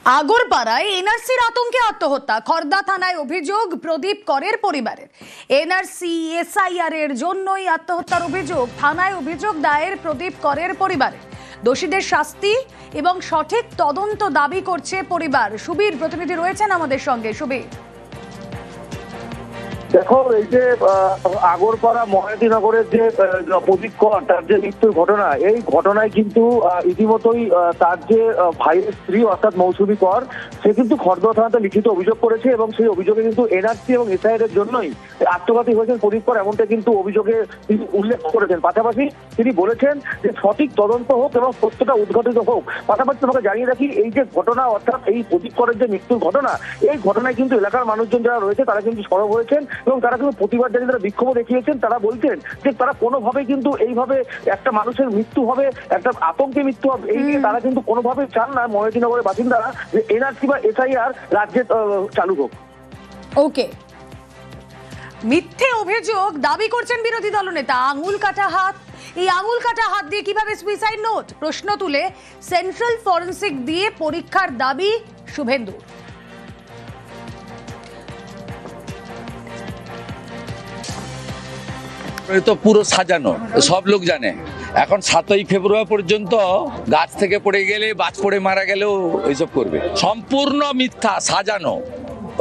আগরপাড়ায় এনআরসির আতঙ্কে আত্মহত্যা। খর্দা থানায় অভিযোগ প্রদীপ করের পরিবারের। এনআরসি এসআইআর এর জন্যই আত্মহত্যার অভিযোগ। থানায় অভিযোগ দায়ের প্রদীপ করের পরিবারের। দোষীদের শাস্তি এবং সঠিক তদন্ত দাবি করছে পরিবার। সুবীর প্রতিনিধি রয়েছেন আমাদের সঙ্গে। সুবীর, দেখো, এই যে আগরপাড়া মহাদিনগরের যে প্রদীপ কর তার যে মৃত্যুর ঘটনা, এই ঘটনায় কিন্তু ইতিমধ্যেই তার যে ভাইয়ের স্ত্রী অর্থাৎ মৌসুমী কর, সে কিন্তু খর্দা থানাতে লিখিত অভিযোগ করেছে এবং সেই অভিযোগে কিন্তু এনআরসি এবং এসআইআর এর জন্যই আত্মঘাতী হয়েছেন প্রদীপ কর, এমনটা কিন্তু অভিযোগে তিনি উল্লেখ করেছেন। পাশাপাশি তিনি বলেছেন যে সঠিক তদন্ত হোক এবং সত্যটা উদ্ঘাটিত হোক। পাশাপাশি তোমাকে জানিয়ে রাখি, এই যে ঘটনা অর্থাৎ এই প্রদীপ করের যে মৃত্যুর ঘটনা, এই ঘটনায় কিন্তু এলাকার মানুষজন যারা রয়েছে তারা কিন্তু সরব হয়েছেন এবং তারা কিন্তু প্রতিবাদ জানিয়ে তারা বিক্ষোভ দেখিয়েছেন। তারা বলছেন যে তারা কোনোভাবে কিন্তু এইভাবে একটা মানুষের মৃত্যু হবে, একটা আতঙ্কে মৃত্যু হবে, এই নিয়ে তারা কিন্তু কোনোভাবে চান না মহাদিনগরের বাসিন্দারা যে এনআরসি বা এসআইআর রাজ্যে চালু হোক। ওকে, মিথ্যে অভিযোগ দাবি করছেন বিরোধী দলনেতা। আঙুল কাটা হাত, এই আঙুল কাটা হাত দিয়ে কিভাবে সুইসাইড নোট প্রশ্ন তুলে সেন্ট্রাল ফরেন্সিক দিয়ে পরীক্ষার দাবি শুভেন্দু। তো পুরো সাজানো, সব লোক জানে। এখন 7ই ফেব্রুয়ারি পর্যন্ত গাছ থেকে পড়ে গেলে, বাজ পড়ে মারা গেলেও এইসব করবে। সম্পূর্ণ মিথ্যা, সাজানো।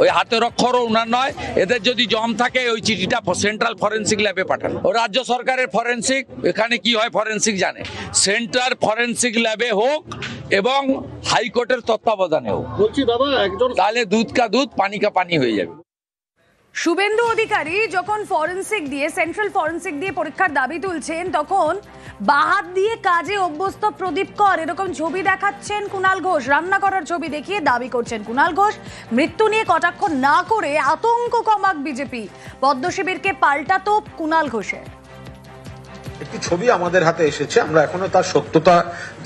ওই হাতের অক্ষরও উনার নয়। এদের যদি জম থাকে ওই চিঠিটা সেন্ট্রাল ফরেন্সিক ল্যাবে পাঠানো। ও রাজ্য সরকারের ফরেন্সিক, এখানে কি হয় ফরেন্সিক জানে। সেন্ট্রাল ফরেন্সিক ল্যাবে হোক এবং হাইকোর্টের তত্ত্বাবধানে হোক। বলছি দাদা, একজন তাহলে দুধ কা দুধ, পানি কা পানি হয়ে যাবে। শুভেন্দু অধিকারী যখন ফরেন্সিক দিয়ে, সেন্ট্রাল ফরেন্সিক দিয়ে পরীক্ষার দাবি তুলছেন, তখন বাহাত দিয়ে কাজে অভ্যস্ত প্রদীপ কর এরকম ছবি দেখাচ্ছেন কুণাল ঘোষ। রান্না করার ছবি দেখিয়ে দাবি করছেন কুণাল ঘোষ। মৃত্যু নিয়ে কটাক্ষ না করে আতঙ্ক কমাক বিজেপি। পদ্ম শিবিরকে পাল্টা তোপ কুণাল ঘোষের। একটি ছবি আমাদের হাতে এসেছে, আমরা এখনো তার সত্যতা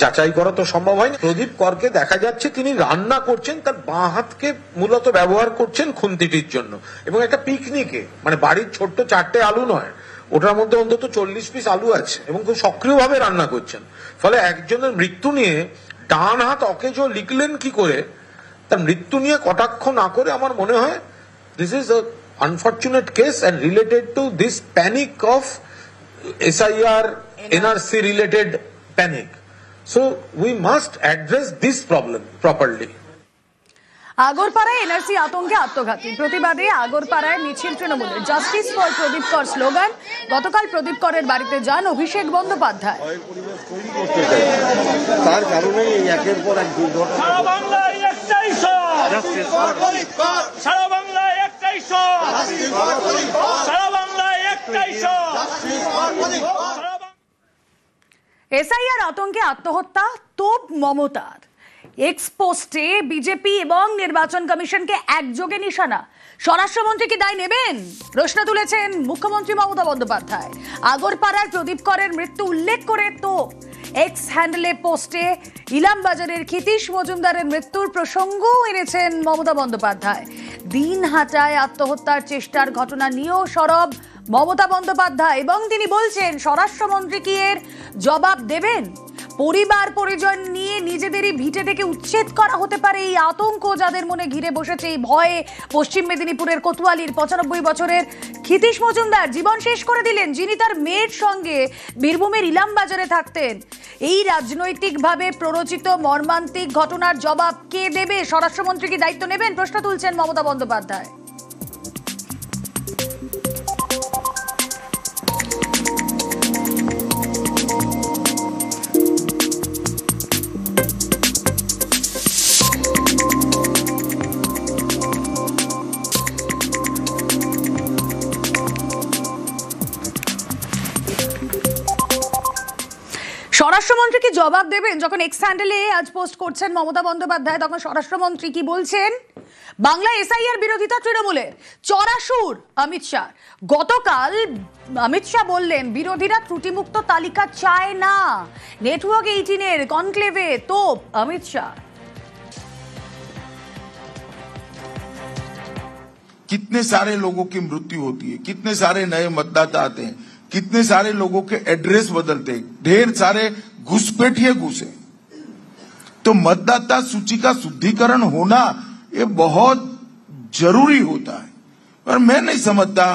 যাচাই করা তো সম্ভব হয়নি। প্রদীপ করকে দেখা যাচ্ছে তিনি রান্না করছেন, তার বাঁ হাতকে মূলত ব্যবহার করছেন খুন্তিটির জন্য এবং একটা পিকনিকে, মানে বাড়ির ছোট্ট 4টে আলু নয়, ওটার মধ্যে অন্তত 40 পিস আলু আছে এবং খুব সক্রিয়ভাবে রান্না করছেন। ফলে একজনের মৃত্যু নিয়ে ডান হাত অকেজো লিখলেন কি করে, তার মৃত্যু নিয়ে কটাক্ষ না করে আমার মনে হয় this is a unfortunate case and related to this panic of SIR, NRC related panic. So we must address this problem properly. আগরপাড়ায় এনআরসি আতঙ্কে আত্মঘাতী। প্রতিবাদে আগরপাড়ায় মিছিল তৃণমূলের। জাস্টিস ফর প্রদীপ কর স্লোগান। গতকাল প্রদীপ করের বাড়িতে যান অভিষেক বন্দ্যোপাধ্যায়। তার কারণে একের পর এক দুর্ঘটনা। সারা বাংলায় একটাই স্বর, সারা বাংলায় একটাই স্বর, সারা বাংলায় একটাই স্বর। এসআইআর আতঙ্কে আত্মহত্যা তোপ মমতার। এক্সপোস্টে বিজেপি এবং নির্বাচন কমিশনকে একযোগে নিশানা। স্বরাষ্ট্রমন্ত্রী কি দায় নেবেন প্রশ্ন তুলেছেন মুখ্যমন্ত্রী মমতা বন্দ্যোপাধ্যায়। আগরপাড়ার প্রদীপ করের মৃত্যু উল্লেখ করে তোপ। এক্স হ্যান্ডেলে পোস্টে ইলামবাজারের ক্ষিতীশ মজুমদারের মৃত্যুর প্রসঙ্গও এনেছেন মমতা বন্দ্যোপাধ্যায়। দিনহাটায় আত্মহত্যার চেষ্টার ঘটনা নিয়েও সরব মমতা বন্দ্যোপাধ্যায় এবং তিনি বলছেন স্বরাষ্ট্রমন্ত্রী কি এর জবাব দেবেন। পরিবার পরিজন নিয়ে নিজেদেরই ভিটে থেকে উচ্ছেদ করা হতে পারে, এই আতঙ্ক যাদের মনে ঘিরে বসেছে, এই ভয়ে পশ্চিম মেদিনীপুরের কোতোয়ালির 95 বছরের ক্ষিতীশ মজুমদার জীবন শেষ করে দিলেন, যিনি তার মেয়ের সঙ্গে বীরভূমের ইলামবাজারে থাকতেন। এই রাজনৈতিকভাবে প্ররোচিত মর্মান্তিক ঘটনার জবাব কে দেবে? স্বরাষ্ট্রমন্ত্রী কি দায়িত্ব নেবেন প্রশ্ন তুলছেন মমতা বন্দ্যোপাধ্যায়। স্বরাষ্ট্রমন্ত্রী কি জবাব দেবেন? যখন এক্স হ্যান্ডেলে আজ পোস্ট করছেন মমতা বন্দ্যোপাধ্যায়, তখন স্বরাষ্ট্রমন্ত্রী কি বলছেন? বাংলা এসআইআর বিরোধিতা তৃণমূলের, চড়াসুর অমিত শাহ। গতকাল অমিত শাহ বললেন বিরোধীরা ত্রুটিমুক্ত তালিকা চায় না। নেটওয়ার্ক 18-এর কনক্লেভে তোপ অমিত শাহ। कितने सारे लोगों की मृत्यु होती है, कितने सारे नए मतदाता आते हैं, कितने सारे लोगों के एड्रेस बदलते हैं, ढेर सारे घुसपैठिए घुसे। तो तो मतदाता सूची का शुद्धिकरण होना ये बहुत जरूरी होता है। पर मैं नहीं समझता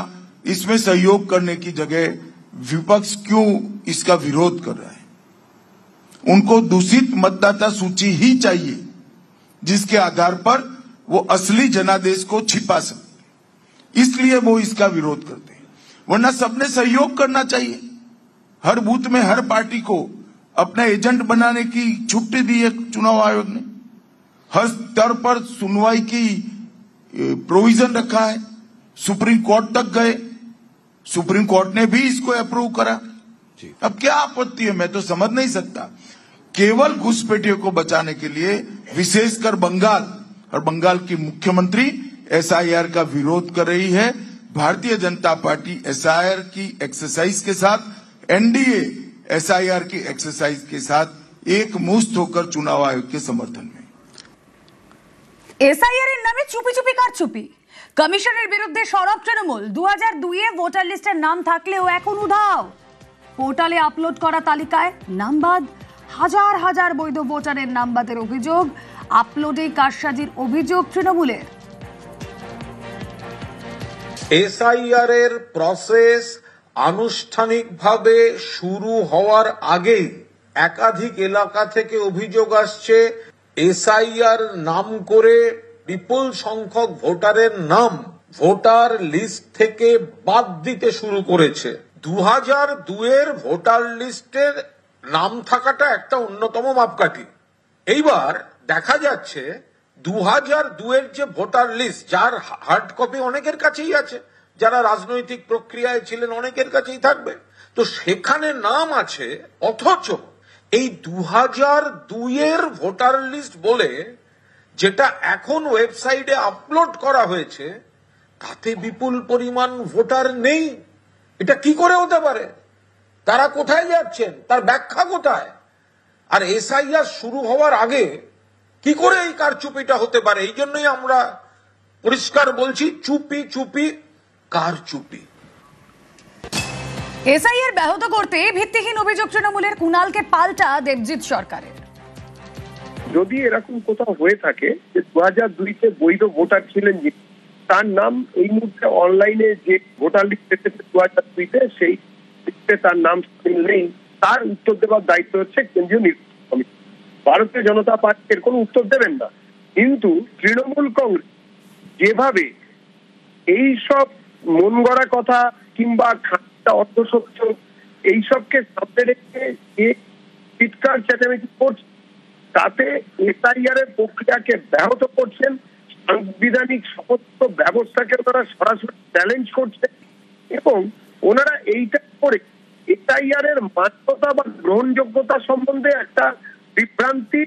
इसमें सहयोग करने की जगह विपक्ष क्यों इसका विरोध कर रहा है। उनको दूषित मतदाता सूची ही चाहिए जिसके आधार पर वो असली जनादेश को छिपा सकते, इसलिए वो इसका विरोध करते हैं। वरना सबने सहयोग करना चाहिए। हर बूथ में हर पार्टी को अपना एजेंट बनाने की छुट्टी दी है चुनाव आयोग ने। हर स्तर पर सुनवाई की प्रोविजन रखा है। सुप्रीम कोर्ट तक गए, सुप्रीम कोर्ट ने भी इसको अप्रूव करा। अब क्या आपत्ति है, मैं तो समझ नहीं सकता। केवल घुसपैठियों को बचाने के लिए विशेषकर बंगाल और बंगाल की मुख्यमंत्री एसआईआर का विरोध कर रही है। भारतीय जनता पार्टी एसआईआर की एक्सरसाइज के साथ, एनडीए एसआईआर की एक्सरसाइज के साथ एक मुश्त होकर चुनाव आयोग के समर्थन में। এসআইআর এর নামে চুপি চুপি কারচুপি, কমিশনের বিরুদ্ধে সরব তৃণমূল। 2002-এ ভোটার লিস্টের নাম থাকলেও এখন উধাও। পোর্টালে আপলোড করা তালিকায় নাম বাদ। হাজার হাজার বৈধ ভোটারের নাম বাদের অভিযোগ, আপলোডে কারসাজির অভিযোগ তৃণমূলের। এসআইআর এর প্রসেস আনুষ্ঠানিকভাবে শুরু হওয়ার আগেই একাধিক এলাকা থেকে অভিযোগ আসছে এসআইআর নাম করে বিপুল সংখ্যক ভোটারের নাম ভোটার লিস্ট থেকে বাদ দিতে শুরু করেছে। 2002-এর ভোটার লিস্টের নাম থাকাটা একটা অন্যতম মাপকাঠি। এইবার দেখা যাচ্ছে 2002-এর যে ভোটার লিস্ট, যার হার্ড কপি অনেকের কাছেই আছে, যারা রাজনৈতিক প্রক্রিয়ায় ছিলেন অনেকের কাছেই থাকবে, তো সেখানে নাম আছে, অথচ এই 2002-এর ভোটার লিস্ট বলে যেটা এখন ওয়েবসাইটে আপলোড করা হয়েছে তাতে বিপুল পরিমাণ ভোটার নেই। এটা কি করে হতে পারে? তারা কোথায় যাচ্ছেন, তার ব্যাখ্যা কোথায়? আর এসআইআর শুরু হওয়ার আগে কি করে এই কারচুপিটা হতে পারে? এই জন্যই আমরা পরিষ্কার বলছি, চুপি চুপি কারচুপি। এসআইআর ব্যাহত করতে ভিত্তিহীন অভিযোগ তৃণমূলের, কুণালকে পাল্টা দেবজিৎ সরকারের। যদি এরকম কোথাও হয়ে থাকে যে 2002-তে বৈধ ভোটার ছিলেন, তার নাম এই মুহূর্তে অনলাইনে যে ভোটার লিস্ট এসেছে 2002-তে, সেই লিস্টে তার নাম নেই, তার উত্তর দেওয়ার দায়িত্ব হচ্ছে কেন্দ্রীয় নির্বাচন কমিশন। ভারতীয় জনতা পার্টি এর কোনো উত্তর দেবেন না। কিন্তু তৃণমূল কংগ্রেস যেভাবে এই সব মন গড়া কথা কিংবা খাঁটা অর্ধসত্য এইসবকে সামনে রেখে যে চিৎকার চেঁচামেচি করছে, তাতে এসআইআর এর প্রক্রিয়াকে ব্যাহত করছেন, সাংবিধানিক সমস্ত ব্যবস্থাকে ওনারা সরাসরি চ্যালেঞ্জ করছে এবং ওনারা এইটা করে এসআইআর এর মান্যতা বা গ্রহণযোগ্যতা সম্বন্ধে একটা বিভ্রান্তি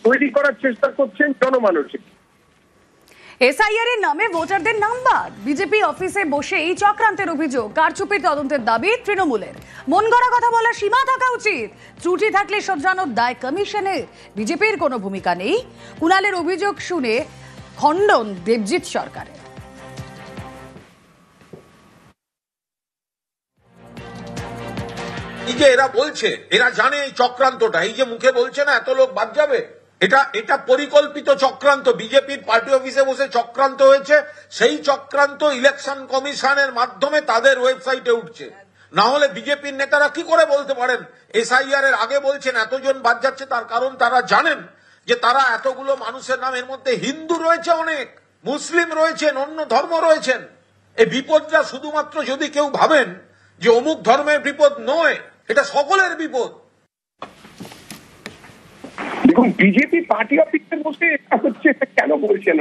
তৈরি করার চেষ্টা করছেন জনমানুষে। এসআইআর এর নামে ভোটারদের নাম বাদ, বিজেপি অফিসে বসেই চক্রান্তের অভিযোগ, কারচুপির তদন্তের দাবি তৃণমূলের। মন গড়া কথা বলার সীমা থাকা উচিত, ত্রুটি থাকলে শোধরানোর দায় কমিশনের, বিজেপির কোনো ভূমিকা নেই। কুণালের অভিযোগ শুনে খণ্ডন দেবজিৎ সরকারের। এই যে এরা বলছে, এরা জানে এই চক্রান্তটা, এই যে মুখে বলছে না এত লোক বাদ যাবে, এটা পরিকল্পিত চক্রান্ত। বিজেপির পার্টি অফিসে বসে চক্রান্ত হয়েছে, সেই চক্রান্ত ইলেকশন কমিশনের মাধ্যমে তাদের ওয়েবসাইটে উঠছে। না হলে বিজেপির নেতারা কি করে বলতে পারেন এসআইআর এর আগে বলছেন এতজন বাদ যাচ্ছে? তার কারণ তারা জানেন যে তারা এতগুলো মানুষের নাম, এর মধ্যে হিন্দু রয়েছে অনেক, মুসলিম রয়েছেন, অন্য ধর্ম রয়েছেন। এই বিপদটা শুধুমাত্র যদি কেউ ভাবেন যে অমুক ধর্মের বিপদ নয়, এটা সকলের বিপদ। দেখুন, বিজেপি পার্টি অফিসে বসে এটা হচ্ছে, এটা কেন বলছেন?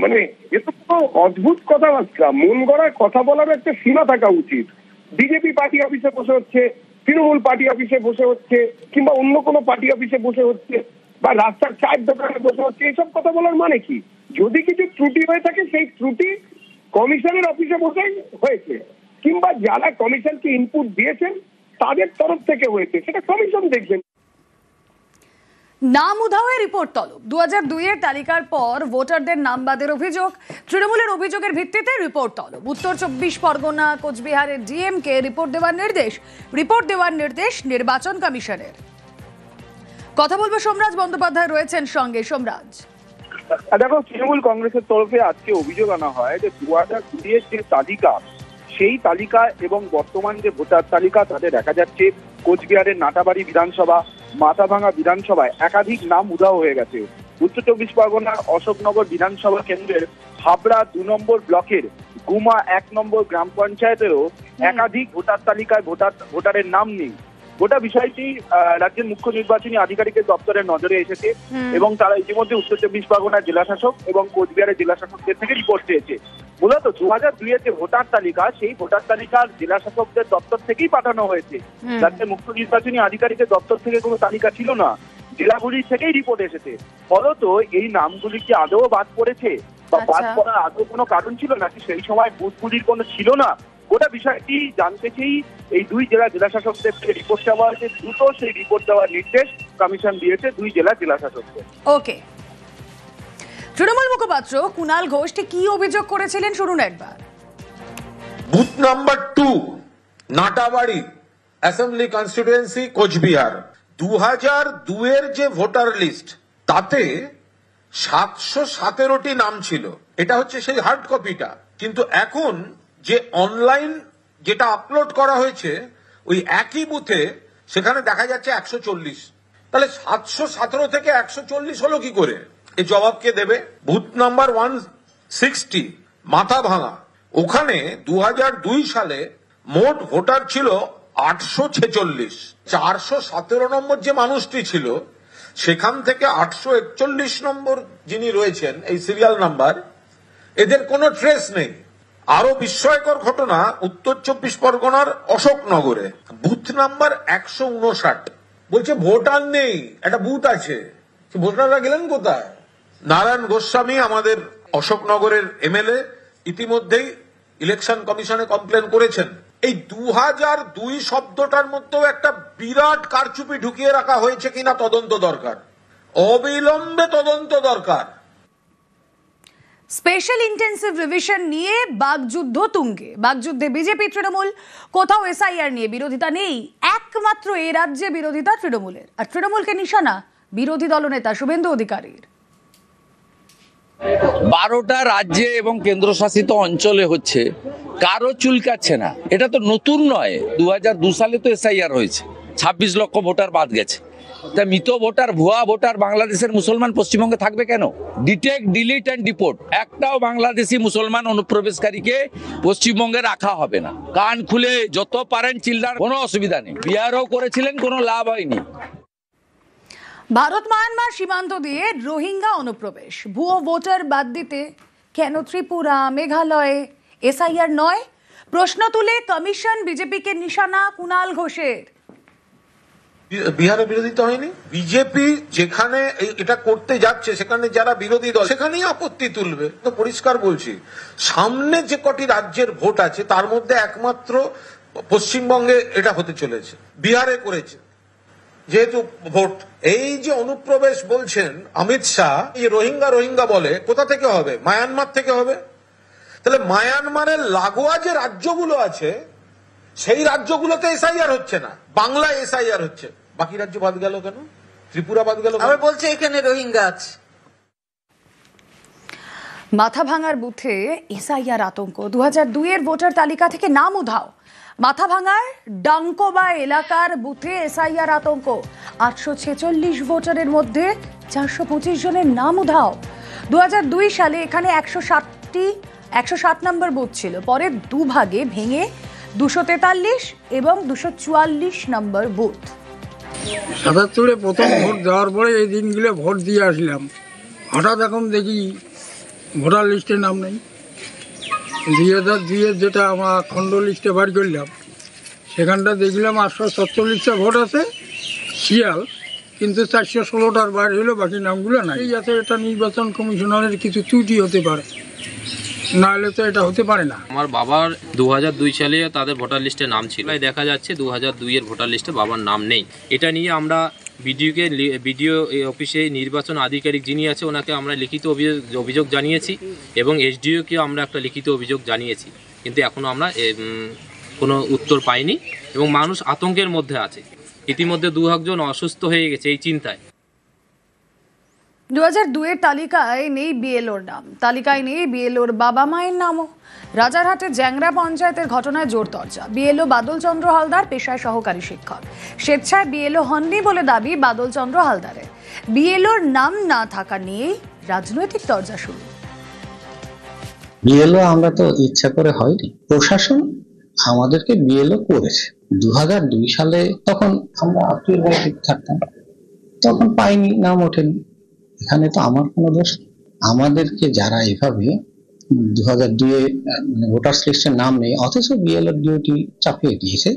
মানে এ তো কোনো অদ্ভুত কথাবার্তা। মন গড়া কথা বলার একটা সীমা থাকা উচিত। বিজেপি পার্টি অফিসে বসে হচ্ছে, তৃণমূল পার্টি অফিসে বসে হচ্ছে, কিংবা অন্য কোনো পার্টি অফিসে বসে হচ্ছে, বা রাস্তার চায়ের দোকানে বসে হচ্ছে, এইসব কথা বলার মানে কি? যদি কিছু ত্রুটি হয়ে থাকে সেই ত্রুটি কমিশনের অফিসে বসেই হয়েছে, কিংবা যারা কমিশনকে ইনপুট দিয়েছেন তাদের তরফ থেকে হয়েছে, সেটা কমিশন দেখবেন। নাম উধাওয়ের রিপোর্ট তলব, 2002-এর তালিকার পর ভোটারদের নাম বাদের অভিযোগ, তৃণমূলের অভিযোগের ভিত্তিতে রিপোর্ট তলব। উত্তর 24 পরগনা, কোচবিহারের ডিএমকে রিপোর্ট দেওয়ার নির্দেশ নির্বাচন কমিশনের। কথা বলবো, সোমরাজ বন্দ্যোপাধ্যায় রয়েছেন সঙ্গে। সোমরাজ, দেখো, তৃণমূল কংগ্রেসের তরফে আজকে অভিযোগ আনা হয় যে 2020 যে তালিকা, সেই তালিকা এবং বর্তমান যে ভোটার তালিকা তাতে দেখা যাচ্ছে কোচবিহারের নাটাবাড়ি বিধানসভা, মাথাভাঙা বিধানসভায় একাধিক নাম উধাও হয়ে গেছে। উত্তর চব্বিশ পরগনার অশোকনগর বিধানসভা কেন্দ্রের হাবড়া 2 নম্বর ব্লকের গুমা 1 নম্বর গ্রাম পঞ্চায়েতেরও একাধিক ভোটার তালিকায় ভোটারের নাম নেই। গোটা বিষয়টি রাজ্যের মুখ্য নির্বাচনী আধিকারিকের দপ্তরের নজরে এসেছে এবং তারা ইতিমধ্যে উত্তর চব্বিশ পরগনার জেলাশাসক এবং কোচবিহারের জেলাশাসকদের থেকে রিপোর্ট চেয়েছে। মূলত 2002-এর যে ভোটার তালিকা, সেই ভোটার তালিকার জেলাশাসকদের দপ্তর থেকেই পাঠানো হয়েছে। রাজ্যের মুখ্য নির্বাচনী আধিকারিকের দপ্তর থেকে কোনো তালিকা ছিল না, জেলাগুলির থেকেই রিপোর্ট এসেছে। ফলত এই নামগুলি কি আদৌ বাদ পড়েছে বা বাদ পড়ার আদৌ কোনো কারণ ছিল নাকি সেই সময় বুথগুলির কোনো ছিল না, গোটা বিষয়টি জানতে চেয়েই এই 2 জেলাশাসকদের থেকে রিপোর্ট চাওয়া হয়েছে। দ্রুত সেই রিপোর্ট দেওয়ার নির্দেশ কমিশন দিয়েছে 2 জেলাশাসকদের। ওকে, তৃণমূল মুখপাত্র কুণাল ঘোষ কি অভিযোগ করেছিলেন শুনুন একবার। Booth number 2 Natabari assembly constituency Coochbehar, 2002-এর যে ভোটার লিস্ট তাতে 717টি নাম ছিল। এটা হচ্ছে সেই হার্ড কপিটা, কিন্তু এখন যে অনলাইন যেটা আপলোড করা হয়েছে ওই একই বুথে সেখানে দেখা যাচ্ছে 140। তাহলে 717 থেকে 140 হলো কি করে? এই জবাব কে দেবে? বুথ নাম্বার 160 মাথাভাঙা, ওখানে 2002 সালে মোট ভোটার ছিল 846। 417 নম্বর যে মানুষটি ছিল সেখান থেকে 841 নম্বর যিনি রয়েছেন এই সিরিয়াল নাম্বার, এদের কোনো ট্রেস নেই। আরো বিস্ময়কর ঘটনা উত্তর চব্বিশ পরগনার অশোকনগরে, বুথ নাম্বার 159, বলছে ভোটার নেই, একটা বুথ আছে, ভোটাররা গেলেন কোথায়? নারায়ণ গোস্বামী আমাদের অশোকনগরের এমএলএ ইতিমধ্যেই ইলেকশন কমিশনে কমপ্লেন করেছেন। এই 2002 শব্দটার মধ্যেও একটা বিরাট কারচুপি ঢুকিয়ে রাখা হয়েছে কিনা তদন্ত দরকার, অবিলম্বে তদন্ত দরকার। স্পেশাল ইন্টেন্সিভ রিভিশন নিয়ে বাগযুদ্ধ তুঙ্গে, বাগযুদ্ধে বিজেপি তৃণমূল, কোথাও এসআইআর নিয়ে বিরোধিতা নেই, একমাত্র এ রাজ্যে বিরোধিতা তৃণমূলের, আর তৃণমূলকে নিশানা বিরোধী দলনেতা শুভেন্দু অধিকারীর। 12টা রাজ্যে এবং কেন্দ্রশাসিত অঞ্চলে হচ্ছে, কারো চুলকাচ্ছে না। এটা তো নতুন নয়, 2002 সালে তো এসআইআর হয়েছে, 26 লক্ষ ভোটার বাদ গেছে। তা মৃত ভোটার, ভুয়া ভোটার বাংলাদেশের মুসলমান পশ্চিমবঙ্গে থাকবে কেন? ডিটেক্ট, ডিলিট অ্যান্ড ডিপোর্ট, একটাও বাংলাদেশি মুসলমান অনুপ্রবেশকারীকে পশ্চিমবঙ্গে রাখা হবে না। কান খুলে যত পারেন চিল্লার, কোনো অসুবিধা নেই। বিহারও করেছিলেন, কোনো লাভ হয়নি। ভারত মায়ানমার সীমান্ত দিয়ে রোহিঙ্গা অনুপ্রবেশ, ভুয়ো ভোটার বাদ দিতে কেন ত্রিপুরা, মেঘালয়ে এসআইআর নয়? প্রশ্ন তুলে কমিশন বিজেপিকে নিশানা কুণাল ঘোষের। বিহারে বিরোধিতা হয়নি, বিজেপি যেখানে এটা করতে যাচ্ছে সেখানে যারা বিরোধী দল সেখানেই আপত্তি তুলবে। তো পরিষ্কার বলছি, সামনে যে কটি রাজ্যের ভোট আছে তার মধ্যে একমাত্র পশ্চিমবঙ্গে এটা হতে চলেছে, বিহারে করেছে যেহেতু ভোট। এই যে অনুপ্রবেশ বলছেন অমিত শাহ, এই রোহিঙ্গা বলে, কোথা থেকে হবে? মায়ানমার থেকে হবে। তাহলে মায়ানমারের লাগোয়া যে রাজ্যগুলো আছে সেই রাজ্যগুলোতে এসআইআর হচ্ছে না, বাংলায় এসআইআর হচ্ছে, বাকি রাজ্য বাদ গেল কেন? ত্রিপুরা বাদ গেল? আবার বলছে এখানে রোহিঙ্গা আছে। মাথাভাঙার বুথে এসআইআর আতঙ্ক, 2002-এর ভোটার তালিকা থেকে নাম উধাও। মাথাভাঙার ডাঙ্কোবা এলাকার বুথে এসআইআর আতঙ্ক, 846 ভোটারের মধ্যে 425 জনের নাম উধাও। 2002 সালে এখানে 107 নম্বর বুথ ছিল, পরে দুভাগে ভেঙে 243 এবং 244 নম্বর বুথ। 77-এ প্রথম ভোট দেওয়ার পরে এই দিনগুলো ভোট দিয়ে আসলাম, হঠাৎ এখন দেখি ভোটার লিস্টে নাম নেই। 2002-এর যেটা আমরা খণ্ড লিস্টে বার করলাম সেখানটা দেখলাম 847টা ভোট আছে শিয়াল, কিন্তু 416টার বার হলো, বাকি নামগুলো নাই। যাতে এটা নির্বাচন কমিশনারের কিছু ত্রুটি হতে পারে, নাহলে তো এটা হতে পারে না। আমার বাবার 2002 সালে তাদের ভোটার লিস্টে নাম ছিল, দেখা যাচ্ছে 2002-এর ভোটার লিস্টে বাবার নাম নেই। এটা নিয়ে আমরা বিডিও অফিসে নির্বাচন আধিকারিক যিনি আছে ওনাকে আমরা লিখিত অভিযোগ জানিয়েছি এবং এসডিওকে আমরা একটা লিখিত অভিযোগ জানিয়েছি, কিন্তু এখনও আমরা কোনো উত্তর পাইনি এবং মানুষ আতঙ্কের মধ্যে আছে। ইতিমধ্যে 2 জন অসুস্থ হয়ে গেছে এই চিন্তায়। 2002-এর তালিকায় নেই বিএলওর নাম, তালিকায় নেই বিএলওর বাবা মায়ের নামও। রাজারহাটের জ্যাংরা পঞ্চায়েতের ঘটনায় জোর তর্জা। বিএলও বাদল চন্দ্র হালদার পেশায় সহকারী শিক্ষক, স্বেচ্ছায় বিএলও হননি বলে দাবি বাদল চন্দ্র হালদারের। বিএলওর নাম না থাকা নিয়েই রাজনৈতিক তর্জা শুরু। বিএলও আমরা তো ইচ্ছা করে হয়নি, প্রশাসন আমাদেরকে বিএলও করেছে। 2002 সালে তখন আমরা আত্মীয় বাড়িতে থাকতাম, তখন পাইনি, নাম ওঠেনি। এখানে তো আমার কোনো দোষ। আমাদেরকে যারা এভাবে 2002-এ ভোটার্স লিস্টের নাম নেই অথচ বিএলওর ডিউটি চাপিয়ে দিয়েছে,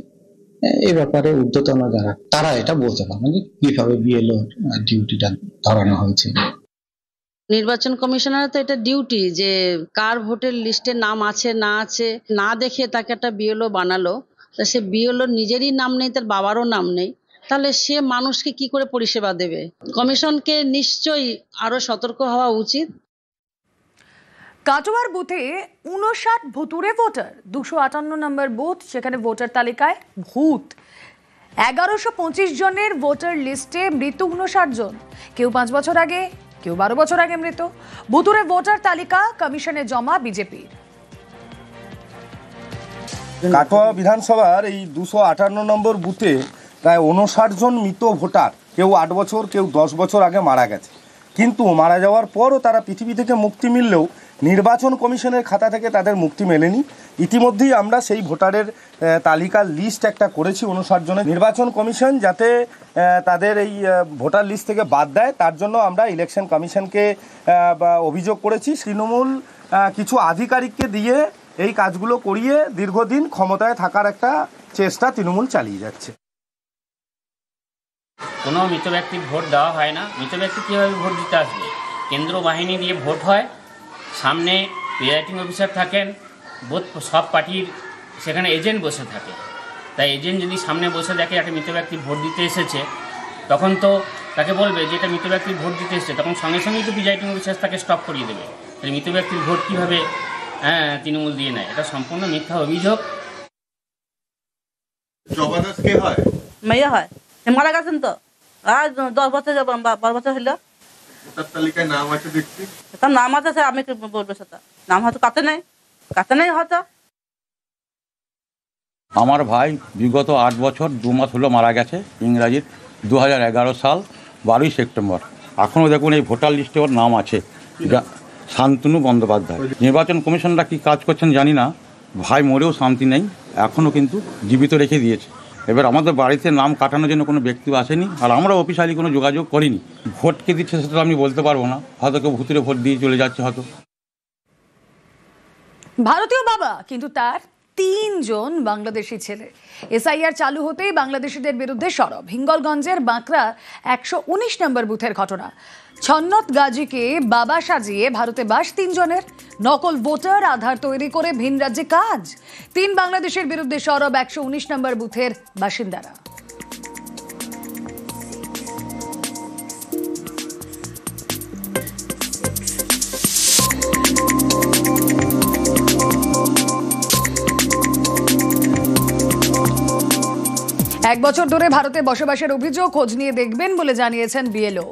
এই ব্যাপারে ঊর্ধ্বতন যারা তারা এটা বলতে পারবেন যে কিভাবে বিএলওর ডিউটিটা ধরানো হয়েছে। নির্বাচন কমিশনারের তো এটা ডিউটি যে কার ভোটের লিস্টে নাম আছে না আছে না দেখে তাকে একটা বিএলও বানালো। তা সে বিএলও নিজেরই নাম নেই, তার বাবারও নাম নেই, তাহলে সে মানুষকে কি করে পরিষেবা দেবে? কমিশনকে নিশ্চয়ই আরো সতর্ক হওয়া উচিত। কাটোয়ার বুথে 59 ভুতুড়ে ভোটার, 258 নম্বর বুথ, সেখানে ভোটার তালিকায় ভূত। 1125 জনের ভোটার লিস্টে মৃত 59 জন, কেউ 5 বছর আগে, কেউ 12 বছর আগে মৃত। ভুতুড়ে ভোটার তালিকা কমিশনে জমা বিজেপির। কাটোয়া বিধানসভার এই 258 নম্বর বুথে প্রায় 59 জন মৃত ভোটার, কেউ 8 বছর, কেউ 10 বছর আগে মারা গেছে। কিন্তু মারা যাওয়ার পরও তারা পৃথিবী থেকে মুক্তি মিললেও নির্বাচন কমিশনের খাতা থেকে তাদের মুক্তি মেলেনি। ইতিমধ্যেই আমরা সেই ভোটারের তালিকার লিস্ট একটা করেছি 59 জনের। নির্বাচন কমিশন যাতে তাদের এই ভোটার লিস্ট থেকে বাদ দেয় তার জন্য আমরা ইলেকশন কমিশনকে অভিযোগ করেছি। তৃণমূল কিছু আধিকারিককে দিয়ে এই কাজগুলো করিয়ে দীর্ঘদিন ক্ষমতায় থাকার একটা চেষ্টা তৃণমূল চালিয়ে যাচ্ছে। কোনো মৃত ব্যক্তির ভোট দেওয়া হয় না। মৃত ব্যক্তি কীভাবে ভোট দিতে আসবে? কেন্দ্র বাহিনী দিয়ে ভোট হয়, সামনে প্রিজাইডিং অফিসার থাকেন, সব পার্টির সেখানে এজেন্ট বসে থাকে। তাই এজেন্ট যদি সামনে বসে দেখে একটা মৃত ব্যক্তি ভোট দিতে এসেছে, তখন তো তাকে বলবে যে এটা মৃত ব্যক্তির ভোট দিতে এসেছে, তখন সঙ্গে সঙ্গেই তো প্রিজাইডিং অফিসার তাকে স্টপ করিয়ে দেবে। তাহলে মৃত ব্যক্তির ভোট কীভাবে তৃণমূল দিয়ে নেয়? এটা সম্পূর্ণ মিথ্যা অভিযোগ। কে হয়? মেয়ে হয়, মারা গেছেন তো, আর 10 বছর 12 বছর হলো। তার তালিকায় নাম আছে দেখছি, তার নাম আছে, আমি কি বলবো? সেটা নাম হয়তো কাতে নেই হয়তো। আমার ভাই বিগত 8 বছর 2 মাস হলো মারা গেছে, ইংরাজির 2011 সাল 12ই সেপ্টেম্বর। এখনও দেখুন এই ভোটার লিস্টে ওর নাম আছে, শান্তনু বন্দ্যোপাধ্যায়। নির্বাচন কমিশনরা কি কাজ করছেন জানি না, ভাই মরেও শান্তি নেই, এখনও কিন্তু জীবিত রেখে দিয়েছে। এবার আমাদের বাড়িতে নাম কাটানোর জন্য কোনো ব্যক্তি আসেনি, আর আমরা অফিসিয়ালি কোনো যোগাযোগ করিনি। ভোট কে দিচ্ছে সেটা আমি বলতে পারবো না, হয়তো কেউ ভুতুরে ভোট দিয়ে চলে যাচ্ছে হয়তো। ভারতীয় বাবা কিন্তু তার 3 জন বাংলাদেশি ছেলে। এসআইআর চালু হতেই বাংলাদেশিদের বিরুদ্ধে সরব। হিঙ্গলগঞ্জের বাঁকড়া 119 নম্বর বুথের ঘটনা। ছন্নত গাজীকে বাবা সাজিয়ে ভারতে বাস 3 জনের। নকল ভোটার আধার তৈরি করে ভিন রাজ্যে কাজ। 3 বাংলাদেশের বিরুদ্ধে সরব 119 নম্বর বুথের বাসিন্দারা। এক বছর ধরে ভারতে বসবাসের অভিযোগ খোঁজ নিয়ে দেখবেন বলে জানিয়েছেন বিএলও।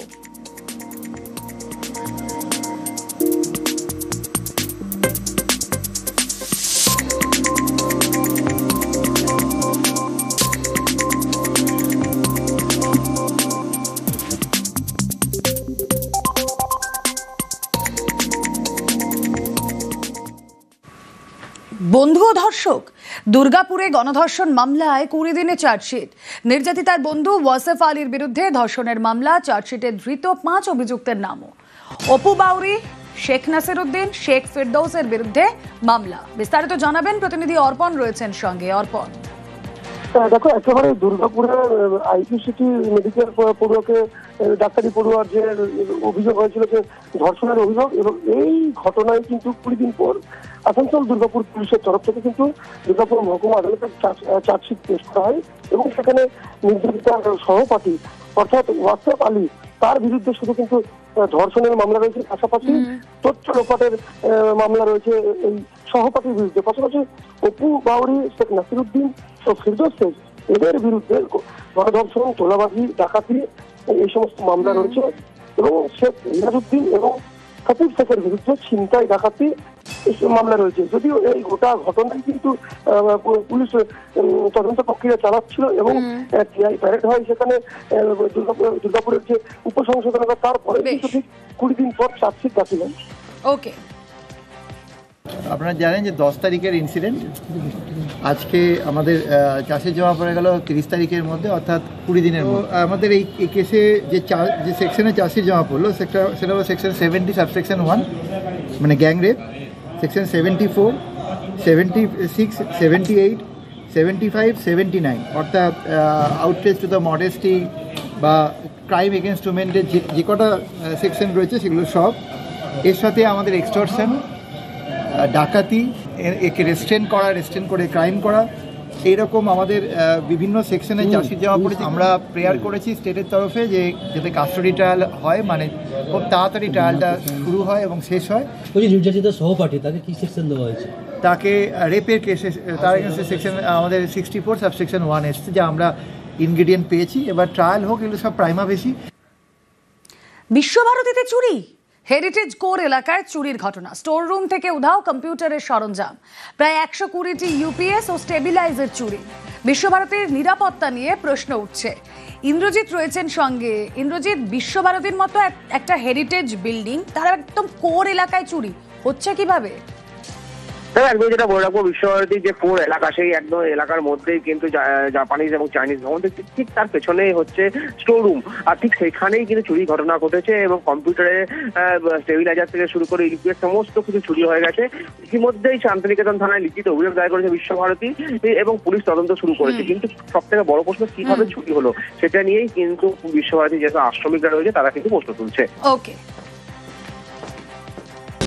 বন্ধু ও ধর্ষক, দুর্গাপুরে গণধর্ষণ মামলায় 20 দিনে চার্জশিট। নির্যাতিতার বন্ধু ওয়াসেফ আলীর বিরুদ্ধে ধর্ষণের মামলা, চার্জশিটে ধৃত 5 অভিযুক্তের নামও। অপু বাউরি, শেখ নাসির উদ্দিন, শেখ ফিরদৌসের বিরুদ্ধে মামলা। বিস্তারিত জানাবেন প্রতিনিধি অর্পণ রয়েছেন সঙ্গে। অর্পণ, দেখো একেবারে দুর্গাপুরের আইসিসিটি মেডিকেল পড়ুয়াকে ডাক্তারি পড়ুয়ার যে অভিযোগ হয়েছিল যে ধর্ষণের অভিযোগ, এবং এই ঘটনায় কিন্তু 20 দিন পর আসানসোল দুর্গাপুর পুলিশের তরফ থেকে কিন্তু দুর্গাপুর মহকুমা আদালতে চার্জশিট পেশ করা হয় এবং সেখানে নির্যাতিতার সহপাঠী অর্থাৎ ওয়াসেফ আলী তার বিরুদ্ধে শুধু কিন্তু ধর্ষণের মামলা রয়েছে, পাশাপাশি তথ্য লোপাটের মামলা রয়েছে এই সহপাঠীর বিরুদ্ধে। পাশাপাশি অপু বাউরি, শেখ নাসির উদ্দিন ও ফিরদৌস শেখ এদের বিরুদ্ধে গণধর্ষণ, তোলাবাজি, ডাকাতি এই সমস্ত মামলা রয়েছে এবং শেখ রিয়াজউদ্দিন এবং ফতিক শেখের বিরুদ্ধে ছিনতাই, ডাকাতি এইসব মামলা রয়েছে। যদিও এই গোটা ঘটনায় কিন্তু পুলিশ তদন্ত প্রক্রিয়া চালাচ্ছিল এবং টিআই প্যারেড হয় সেখানে দুর্গাপুরের যে উপসংশোধনাগার, তারপরে কিন্তু ঠিক 20 দিন পর চার্জশিট দাখিল হয়। ওকে, আপনারা জানেন যে 10 তারিখের ইনসিডেন্ট, আজকে আমাদের চার্জশিট জমা পড়ে গেল 30 তারিখের মধ্যে, অর্থাৎ 20 দিনের মধ্যে। আমাদের এই কেসে যে সেকশনে চার্জশিট জমা পড়লো সেটা হলো সেকশন 70 সাবসেকশন 1, মানে গ্যাং রেপ, সেকশন 74, 76, 78, 75, 79, অর্থাৎ আউটরেজ টু দ্য মডেস্টি বা ক্রাইম এগেনস্ট উমেনের যে কটা সেকশন রয়েছে সেগুলো সব। এর সাথে আমাদের এক্সটর্শন, ডাকাতি, একে রেস্ট্রেন করে ক্রাইম করা, এইরকম আমাদের বিভিন্ন সেকশনে চার্জশিট জমা পড়েছে। আমরা প্রেয়ার করেছি স্টেটের তরফে যে যাতে কাস্টডি ট্রায়াল হয়, মানে খুব তাড়াতাড়ি ট্রায়ালটা শুরু হয় এবং শেষ হয়। ওই নির্যাতিত সহপাঠী তাকে কি সেকশন দেওয়া হয়েছে? তাকে রেপের কেসে তার এগেন্সে সেকশন আমাদের 64 সাবসেকশন 1 এসছে, যা আমরা ইনগ্রিডিয়েন্ট পেয়েছি। এবার ট্রায়াল হোক, এগুলো সব প্রাইমা ফেসি। বিশ্বভারতীতে চুরি, হেরিটেজ কোর এলাকায় চুরির ঘটনা। স্টোর রুম থেকে উধাও কম্পিউটারের সরঞ্জাম, প্রায় 120টি ইউপিএস ও স্টেবিলাইজার চুরি। বিশ্বভারতীর নিরাপত্তা নিয়ে প্রশ্ন উঠছে। ইন্দ্রজিৎ রয়েছেন সঙ্গে। ইন্দ্রজিৎ, বিশ্বভারতীর মতো একটা হেরিটেজ বিল্ডিং, তারা একদম কোর এলাকায় চুরি হচ্ছে কিভাবে? একদম যেটা বলে রাখবো, বিশ্বভারতীর যে কোর এলাকা, সেই একদম এলাকার মধ্যেই কিন্তু জাপানিজ এবং চাইনিজ ভবন, ঠিক তার পেছনেই হচ্ছে স্টোর রুম, আর ঠিক সেখানেই কিন্তু চুরি ঘটনা ঘটেছে এবং কম্পিউটারে স্টেবিলাইজার থেকে শুরু করে ইউপিএস সমস্ত কিছু চুরি হয়ে গেছে। ইতিমধ্যেই শান্তিনিকেতন থানায় লিখিত অভিযোগ দায়ের করেছে বিশ্বভারতী এবং পুলিশ তদন্ত শুরু করেছে। কিন্তু সব থেকে বড় প্রশ্ন, কিভাবে চুরি হলো সেটা নিয়েই কিন্তু বিশ্বভারতী যেহেতু আশ্রমিকরা রয়েছে তারা কিন্তু প্রশ্ন তুলছে। ওকে।